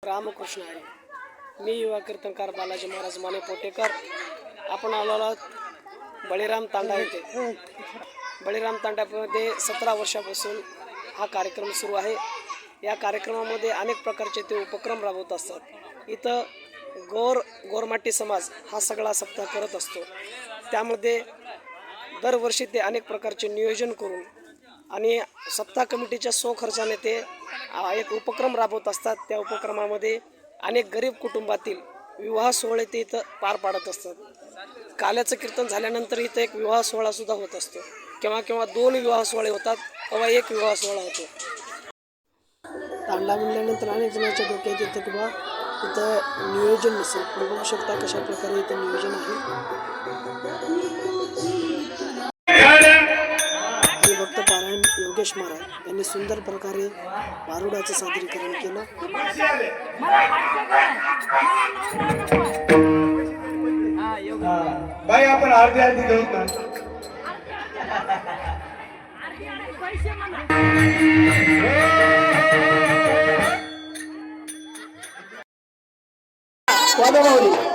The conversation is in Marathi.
रामकृष्ण हरी. मी युवा कीर्तनकार बालाजी महाराज माने पोटेकर. आपण आलो आहोत बळीराम तांडा येथे. बळीराम तांड्यामध्ये 17 वर्षापासून हा कार्यक्रम सुरू आहे. या कार्यक्रमामध्ये अनेक प्रकारचे ते उपक्रम राबवत असतात. इथं गोरमाटी समाज हा सगळा सप्ताह करत असतो. त्यामध्ये दरवर्षी ते अनेक प्रकारचे नियोजन करून आणि सप्ताह कमिटीच्या स्वखर्चाने ते एक उपक्रम राबवत असतात. त्या उपक्रमामध्ये अनेक गरीब कुटुंबातील विवाह सोहळे ते इथं पार पाडत असतात. काल्याचं कीर्तन झाल्यानंतर इथं एक विवाह सोहळासुद्धा होत असतो. केव्हा 2 विवाह सोहळे होतात, केव्हा 1 विवाह सोहळा होतो. तांडा म्हणल्यानंतर अनेक जणांच्या डोक्यात येतं किंवा इथं नियोजन नसेल, पण बघू शकता कशा प्रकारे इथं नियोजन आहे. भक्त पारायण योगेश महाराज यांनी सुंदर प्रकारे भारुडाचं सादरीकरण केलं. बाई आपण अर्धी घेऊ का? वादा माऊली